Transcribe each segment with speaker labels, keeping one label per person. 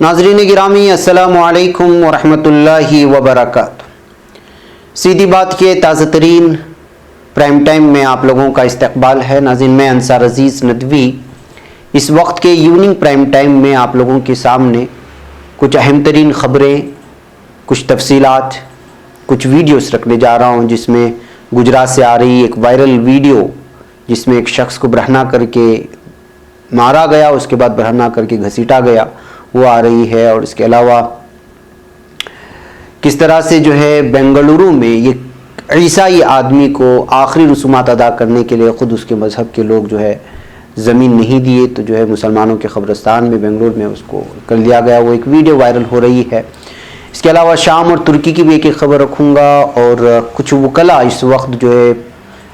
Speaker 1: नाज़रीन गिरामी अस्सलामु अलैकुम वरहमतुल्लाहि वबरकातुहू। सीधी बात के ताज़ा तरीन प्राइम टाइम में आप लोगों का इस्तकबाल है। नाज़रीन मैं अंसार अजीज़ नदवी इस वक्त के इवनिंग प्राइम टाइम में आप लोगों के सामने कुछ अहम तरीन ख़बरें, कुछ तफसीलात, कुछ वीडियोस रखने जा रहा हूँ, जिसमें गुजरात से आ रही एक वायरल वीडियो जिसमें एक शख्स को बरहना करके मारा गया, उसके बाद बरहना करके घसीटा गया, वो आ रही है। और इसके अलावा किस तरह से जो है बेंगलुरु में ये ईसाई आदमी को आखिरी रसूमात अदा करने के लिए ख़ुद उसके मज़हब के लोग जो है ज़मीन नहीं दिए, तो जो है मुसलमानों के क़ब्रिस्तान में बेंगलुरु में उसको कर लिया गया। वो एक वीडियो वायरल हो रही है। इसके अलावा शाम और तुर्की की भी एक ख़बर रखूँगा, और कुछ वकला इस वक्त जो है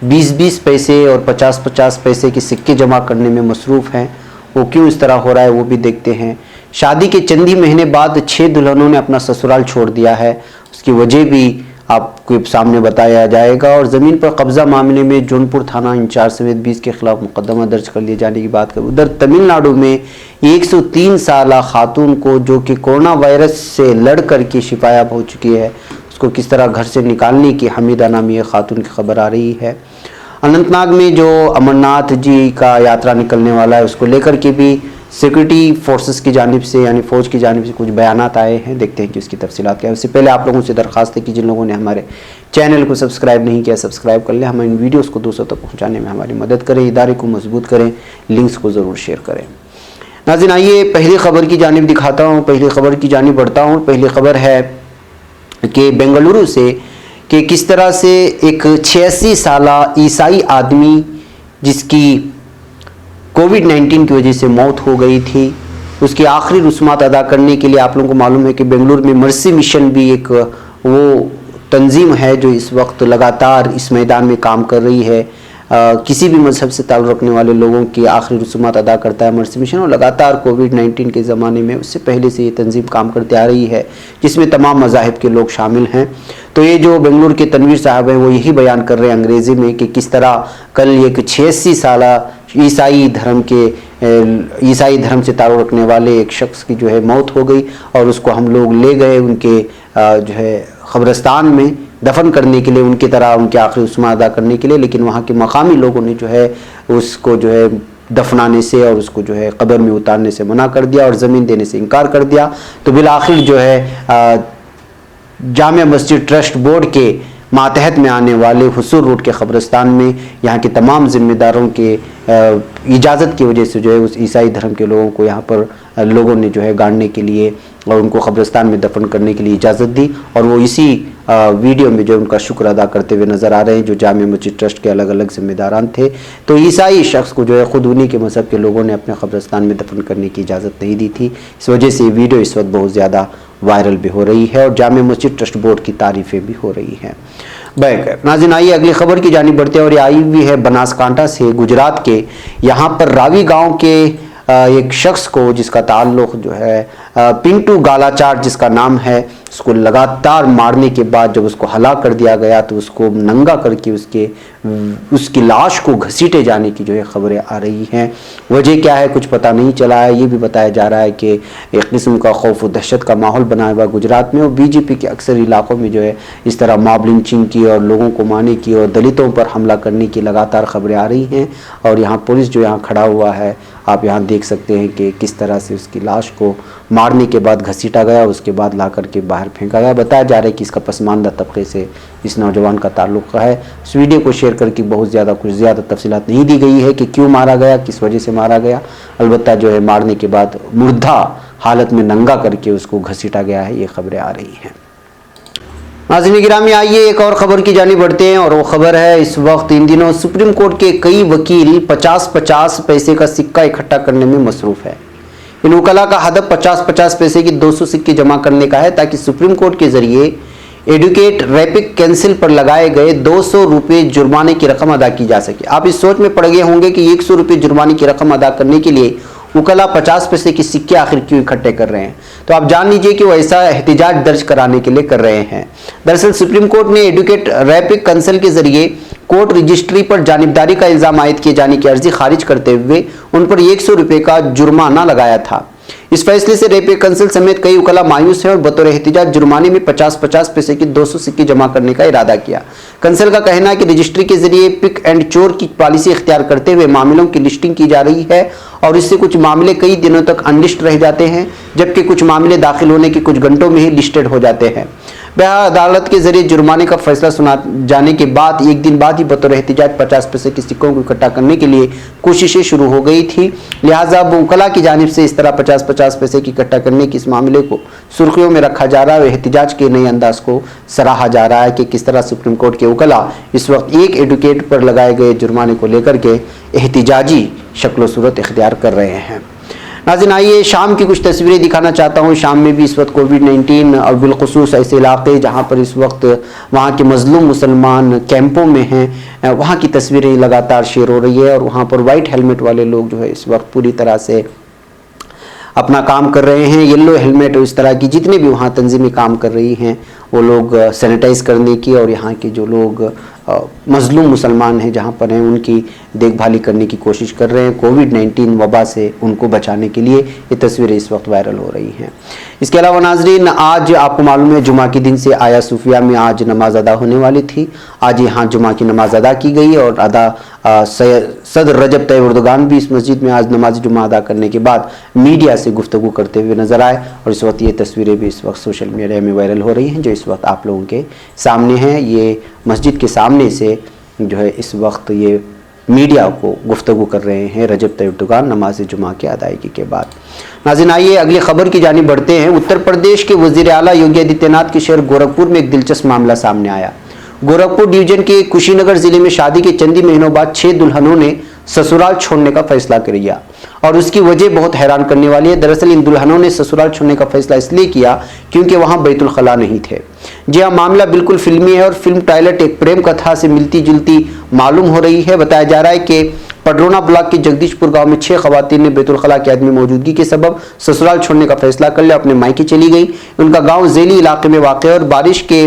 Speaker 1: 20-20 पैसे और 50-50 पैसे के सिक्के जमा करने में मसरूफ़ हैं। वो क्यों इस तरह हो रहा है वो भी देखते हैं। शादी के चंद ही महीने बाद 6 दुल्हनों ने अपना ससुराल छोड़ दिया है, उसकी वजह भी आपको सामने बताया जाएगा। और ज़मीन पर कब्ज़ा मामले में जौनपुर थाना इंचार्ज समेत 20 के खिलाफ मुकदमा दर्ज कर लिए जाने की बात करें। उधर तमिलनाडु में 103 साला खातून को, जो कि कोरोना वायरस से लड़ कर के शिफायाब हो चुकी है, उसको किस तरह घर से निकालने की हमीदा नामी खातून की खबर आ रही है। अनंतनाग में जो अमरनाथ जी का यात्रा निकलने वाला है, उसको लेकर के भी सिक्योरिटी फोर्सेस की जानिब से यानी फ़ौज की जानिब से कुछ बयानात आए हैं। देखते हैं कि उसकी तफसीलात क्या है। उससे पहले आप लोगों से दरख्वास्त है कि जिन लोगों ने हमारे चैनल को सब्सक्राइब नहीं किया, सब्सक्राइब कर लें। हम इन वीडियोस को दूसरों तक पहुंचाने में हमारी मदद करें, इदारे को मजबूत करें, लिंक्स को ज़रूर शेयर करें। नाज़रीन आइए पहली ख़बर की जानिब दिखाता हूँ, पहली ख़बर की जानिब बढ़ता हूँ। पहली ख़बर है कि बेंगलुरु से कि किस तरह से एक 86 साला ईसाई आदमी जिसकी कोविड-19 की वजह से मौत हो गई थी, उसकी आखिरी रस्मात अदा करने के लिए आप लोगों को मालूम है कि बेंगलुरु में मर्सी मिशन भी एक वो तंजीम है जो इस वक्त लगातार इस मैदान में काम कर रही है। किसी भी मजहब से ताल्लुक़ रखने वाले लोगों की आखिरी रस्मात अदा करता है मर्सी मिशन, और लगातार कोविड-19 के ज़माने में उससे पहले से ये तंजीम काम करते आ रही है, जिसमें तमाम मज़ाहिब के लोग शामिल हैं। तो ये जो बेंगलुरु के तनवीर साहब हैं वो यही बयान कर रहे हैं अंग्रेज़ी में कि किस तरह कल एक 86 साला ईसाई धर्म से ताल्लुक़ रखने वाले एक शख्स की जो है मौत हो गई, और उसको हम लोग ले गए उनके जो है क़ब्रिस्तान में दफन करने के लिए, उनकी तरह उनके आखिरी रस्मात अदा करने के लिए। लेकिन वहाँ के मकामी लोगों ने जो है उसको जो है दफनाने से और उसको जो है कब्र में उतारने से मना कर दिया और ज़मीन देने से इनकार कर दिया। तो बिलाखिर जो है जामिया मस्जिद ट्रस्ट बोर्ड के मातहत में आने वाले हुसूर रोड के क़ब्रिस्तान में यहाँ के तमाम ज़िम्मेदारों के इजाज़त की वजह से जो है उस ईसाई धर्म के लोगों को यहाँ पर लोगों ने जो है गाड़ने के लिए और उनको क़ब्रिस्तान में दफन करने के लिए इजाज़त दी। और वो इसी वीडियो में जो उनका शुक्र अदा करते हुए नज़र आ रहे हैं, जो जामिया मस्जिद ट्रस्ट के अलग अलग ज़िम्मेदारान थे। तो ईसाई शख्स को जो है ख़ुद उन्हीं के मज़हब के लोगों ने अपने क़ब्रिस्तान में दफन करने की इजाज़त नहीं दी थी। इस वजह से ये वीडियो इस वक्त बहुत ज़्यादा वायरल भी हो रही है और जामिया मस्जिद ट्रस्ट बोर्ड की तारीफ़ें भी हो रही हैं। नाज़रीन आइए अगली खबर की जानिब बढ़ते हैं, और ये आई हुई है बनासकांठा से, गुजरात के। यहाँ पर रावी गांव के एक शख्स को, जिसका ताल्लुक़ जो है पिंटू गालाचार जिसका नाम है, उसको लगातार मारने के बाद जब उसको हलाक कर दिया गया तो उसको नंगा करके उसकी लाश को घसीटे जाने की जो है ख़बरें आ रही हैं। वजह क्या है कुछ पता नहीं चला है। ये भी बताया जा रहा है कि एक किस्म का खौफ व दहशत का माहौल बना हुआ गुजरात में, और बीजेपी के अक्सर इलाकों में जो है इस तरह मॉब लिंचिंग की और लोगों को मारने की और दलितों पर हमला करने की लगातार ख़बरें आ रही हैं। और यहाँ पुलिस जो यहाँ खड़ा हुआ है, आप यहाँ देख सकते हैं कि किस तरह से उसकी लाश को मारने के बाद घसीटा गया, उसके बाद ला करके बाहर फेंका गया। बताया जा रहा है कि इसका पसमानदा तबके से इस नौजवान का ताल्लुक़ है। इस वीडियो को शेयर करके बहुत कुछ ज़्यादा तफसीलात नहीं दी गई है कि क्यों मारा गया, किस वजह से मारा गया। अलबत्ता जो है मारने के बाद मुर्दा हालत में नंगा करके उसको घसीटा गया है, ये खबरें आ रही हैं। नाज़रीन गिरामी आइए एक और ख़बर की जानिब बढ़ते हैं, और वो ख़बर है इस वक्त इन दिनों सुप्रीम कोर्ट के कई वकील 50-50 पैसे का सिक्का इकट्ठा करने में मसरूफ़ है। इन वकला का हदफ 50-50 पैसे की 200 सिक्के जमा करने का है, ताकि सुप्रीम कोर्ट के ज़रिए एडुकेट रैपिक कैंसिल पर लगाए गए 200 रुपये जुर्माने की रकम अदा की जा सके। आप इस सोच में पड़ गए होंगे कि 100 रुपये जुर्माने की रकम अदा करने के लिए वकला 50 पैसे के सिक्के आखिर क्यों इकट्ठे कर रहे हैं। तो आप जान लीजिए कि वो ऐसा एहतिजाज दर्ज कराने के लिए कर रहे हैं। दरअसल सुप्रीम कोर्ट ने एडुकेट रैपिक कैंसिल के जरिए कोर्ट रजिस्ट्री पर जानिबदारी का इल्ज़ाम आयद किए जाने की अर्जी खारिज करते हुए उन पर 100 रुपये का जुर्माना लगाया था। इस फैसले से रेपे कंसल समेत कई वकला मायूस हैं और बतौर एहतिजाज जुर्माने में 50-50 पैसे की 200 सिक्के जमा करने का इरादा किया। कंसल का कहना है कि रजिस्ट्री के जरिए पिक एंड चोर की पॉलिसी इख्तियार करते हुए मामलों की लिस्टिंग की जा रही है और इससे कुछ मामले कई दिनों तक अनलिस्ट रह जाते हैं, जबकि कुछ मामले दाखिल होने के कुछ घंटों में ही लिस्टेड हो जाते हैं। बहरहाल अदालत के जरिए जुर्माने का फैसला सुना जाने के बाद एक दिन बाद ही बतौर एहतिजाज 50 पैसे के सिक्कों को इकट्ठा करने के लिए कोशिशें शुरू हो गई थी। लिहाजा वकला की जानिब से इस तरह 50-50 पैसे की इकट्ठा करने की इस मामले को सुर्खियों में रखा जा रहा है और एहतिजाज के नए अंदाज को सराहा जा रहा है कि किस तरह सुप्रीम कोर्ट के वकला इस वक्त एक एडवोकेट पर लगाए गए जुर्माने को लेकर के एहतिजाजी शक्ल सूरत इख्तियार कर रहे हैं। नाज़रीन, आइए शाम की कुछ तस्वीरें दिखाना चाहता हूँ। शाम में भी इस वक्त कोविड-19 और बिलखुसूस ऐसे इलाके जहाँ पर इस वक्त वहाँ के मजलूम मुसलमान कैंपों में हैं, वहाँ की तस्वीरें लगातार शेयर हो रही है और वहाँ पर वाइट हेलमेट वाले लोग जो है इस वक्त पूरी तरह से अपना काम कर रहे हैं। येलो हेलमेट और इस तरह की जितने भी वहाँ तंजीमें काम कर रही हैं वो लोग सैनिटाइज करने की और यहाँ के जो लोग मजलूम मुसलमान हैं जहाँ पर हैं उनकी देखभाली करने की कोशिश कर रहे हैं। कोविड-19 वबा से उनको बचाने के लिए ये तस्वीरें इस वक्त वायरल हो रही हैं। इसके अलावा नाजरीन, आज आपको मालूम है जुमा के दिन से आया सूफिया में आज नमाज अदा होने वाली थी। आज यहाँ जुमा की नमाज अदा की गई और सदर रजब तैयब एर्दोगान भी इस मस्जिद में आज नमाज जुमा अदा करने के बाद मीडिया से गुफ्तगू करते हुए नजर आए और इस वक्त ये तस्वीरें भी इस वक्त सोशल मीडिया में वायरल हो रही हैं जो इस वक्त आप लोगों के सामने हैं। ये मस्जिद के सामने से जो है इस वक्त ये मीडिया को गुफ्तगू कर रहे हैं रजब तैयब एर्दोगान नमाज जुमा की अदायगी के बाद। नाज़रीन, आइए अगली खबर की जानिब बढ़ते हैं। उत्तर प्रदेश के वज़ीर आला योगी आदित्यनाथ के शहर गोरखपुर में एक दिलचस्प मामला सामने आया। गोरखपुर डिवीजन के कुशीनगर जिले में शादी के चंद ही महीनों बाद 6 दुल्हनों ने ससुराल छोड़ने का फैसला कर लिया और उसकी वजह बहुत हैरान करने वाली है। दरअसल इन दुल्हनों ने ससुराल छोड़ने का फैसला इसलिए किया क्योंकि वहां बैतुल खला नहीं थे। जी हाँ, मामला बिल्कुल फिल्मी है और फिल्म टॉयलेट एक प्रेम कथा से मिलती जुलती मालूम हो रही है। बताया जा रहा है कि पडरौना ब्लॉक के जगदीशपुर गांव में 6 खवातीन ने बैतुल खला की आदमी मौजूदगी के सबब ससुराल छोड़ने का फैसला कर लिया, अपने मायके चली गई। उनका गाँव झेली इलाके में वाक़ है और बारिश के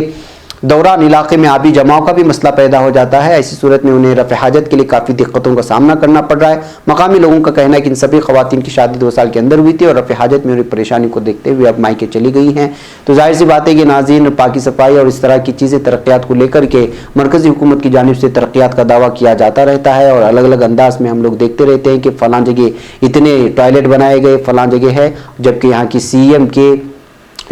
Speaker 1: दौरान इलाके में आबी जमाव का भी मसला पैदा हो जाता है। ऐसी सूरत में उन्हें रफ़े हाजत के लिए काफ़ी दिक्कतों का सामना करना पड़ रहा है। मकामी लोगों का कहना है कि इन सभी ख़वातीन की शादी 2 साल के अंदर हुई थी और रफ़े हाजत में उन्हें परेशानी को देखते हुए अब मायके चली गई हैं। तो जाहिर सी बात है कि नाज़रीन, पाकी सफाई और इस तरह की चीज़ें तरक्यात को लेकर के मरकज़ी हुकूमत की जानिब से तरक्यात का दावा किया जाता रहता है और अलग अलग अंदाज में हम लोग देखते रहते हैं कि फ़लाँ जगह इतने टॉयलेट बनाए गए, फ़लाँ जगह है, जबकि यहाँ की CM के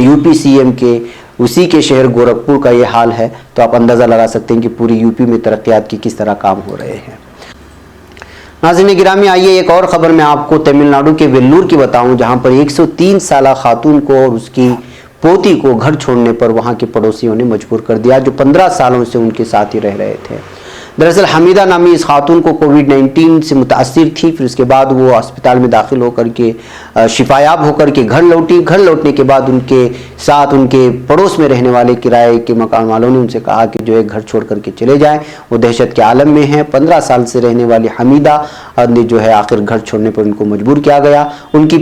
Speaker 1: UP CM के उसी के शहर गोरखपुर का ये हाल है। तो आप अंदाज़ा लगा सकते हैं कि पूरी यूपी में तरक्यात की किस तरह काम हो रहे हैं। नाज़रीन गिरामी, आइए एक और ख़बर मैं आपको तमिलनाडु के वेल्लूर की बताऊं जहां पर 103 साला खातून को और उसकी पोती को घर छोड़ने पर वहां के पड़ोसियों ने मजबूर कर दिया जो 15 सालों से उनके साथ ही रह रहे थे। दरअसल हमीदा नामी इस खातून को कोविड-19 से मुतासिर थी, फिर उसके बाद वो अस्पताल में दाखिल होकर के शिफायाब होकर के घर लौटी। घर लौटने के बाद उनके साथ उनके पड़ोस में रहने वाले किराए के मकान वालों ने उनसे कहा कि जो है घर छोड़ करके चले जाएं, वो दहशत के आलम में हैं। 15 साल से रहने वाली हमीदा ने जो है आखिर घर छोड़ने पर उनको मजबूर किया गया। उनकी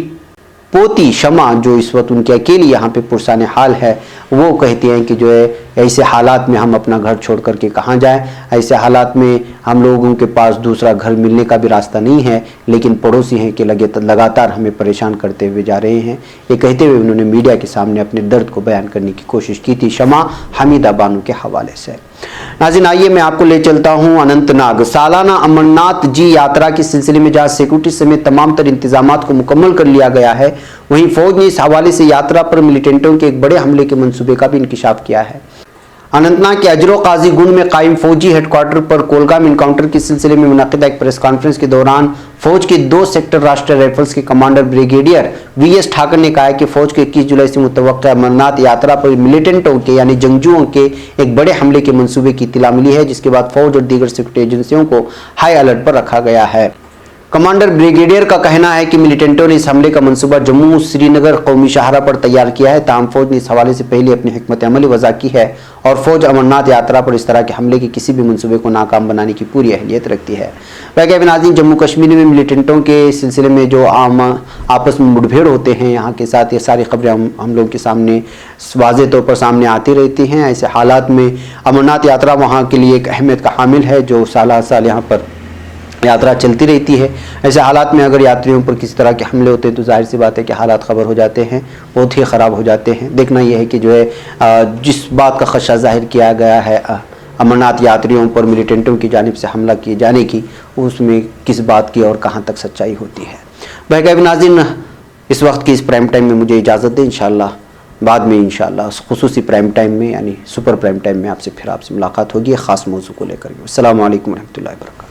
Speaker 1: पोती शमा जो इस वक्त उनके अकेली यहाँ पे पुरसाने हाल है, वो कहती हैं कि जो है ऐसे हालात में हम अपना घर छोड़ करके कहाँ जाएं। ऐसे हालात में हम लोगों के पास दूसरा घर मिलने का भी रास्ता नहीं है, लेकिन पड़ोसी हैं कि लगातार हमें परेशान करते हुए जा रहे हैं। ये कहते हुए उन्होंने मीडिया के सामने अपने दर्द को बयान करने की कोशिश की थी शमा हमीदा बानू के हवाले से। नाज़रीन, आइए मैं आपको ले चलता हूँ अनंतनाग। सालाना अमरनाथ जी यात्रा के सिलसिले में जहाँ सिक्योरिटी समेत तमाम तर इंतजामात को मुकम्मल कर लिया गया है, वहीं फौज ने इस हवाले से यात्रा पर मिलिटेंटों के एक बड़े हमले के मंसूबे का भी इंकिशाफ किया है। अनंतनाग के अजरो काजी गुंड में कायम फौजी हेडक्वार्टर पर कोलगाम इनकाउंटर के सिलसिले में मुनक़िदा एक प्रेस कॉन्फ्रेंस के दौरान फौज के 2 सेक्टर राष्ट्रीय राइफल्स के कमांडर ब्रिगेडियर VS ठाकर ने कहा कि फौज के 21 जुलाई से मुतवक्किल अमरनाथ यात्रा पर मिलिटेंटों के यानी जंगजुओं के एक बड़े हमले के मंसूबे की इत्तला मिली है, जिसके बाद फौज और दीगर सिक्योरिटी एजेंसियों को हाई अलर्ट पर रखा गया है। कमांडर ब्रिगेडियर का कहना है कि मिलिटेंटों ने इस हमले का मंसूबा जम्मू श्रीनगर कौमी शाहरा पर तैयार किया है। ताहम फौज ने इस हवाले से पहले अपनी हिकमत अमली वज़ा की है और फौज अमरनाथ यात्रा पर इस तरह के हमले के किसी भी मंसूबे को नाकाम बनाने की पूरी अहलियत रखती है। वैसे नाज़रीन, जम्मू कश्मीर में मिलिटेंटों के सिलसिले में जो आपस में मुठभेड़ होते हैं, यहाँ के साथ ये सारी खबरें हम लोग के सामने वाज़ेह तौर पर सामने आती रहती हैं। ऐसे हालात में अमरनाथ यात्रा वहाँ के लिए एक अहमियत का हामिल है जो साल यहाँ पर यात्रा चलती रहती है। ऐसे हालात में अगर यात्रियों पर किसी तरह के हमले होते हैं तो जाहिर सी बात है कि हालात ख़बर हो जाते हैं, बहुत ही ख़राब हो जाते हैं। देखना यह है कि जो है जिस बात का खदशा ज़ाहिर किया गया है अमरनाथ यात्रियों पर मिलिटेंटों की जानिब से हमला किए जाने की, उसमें किस बात की और कहाँ तक सच्चाई होती है। भाई नाज़रीन, इस वक्त की इस प्राइम टाइम में मुझे इजाज़त दें। इंशाअल्लाह बाद में इंशाअल्लाह खुसूसी प्राइम टाइम में यानी सुपर प्राइम टाइम में आपसे फिर आपसे मुलाकात होगी ख़ास मौजू को लेकर। अस्सलामु अलैकुम रहमतुल्लाहि व बरकातहू।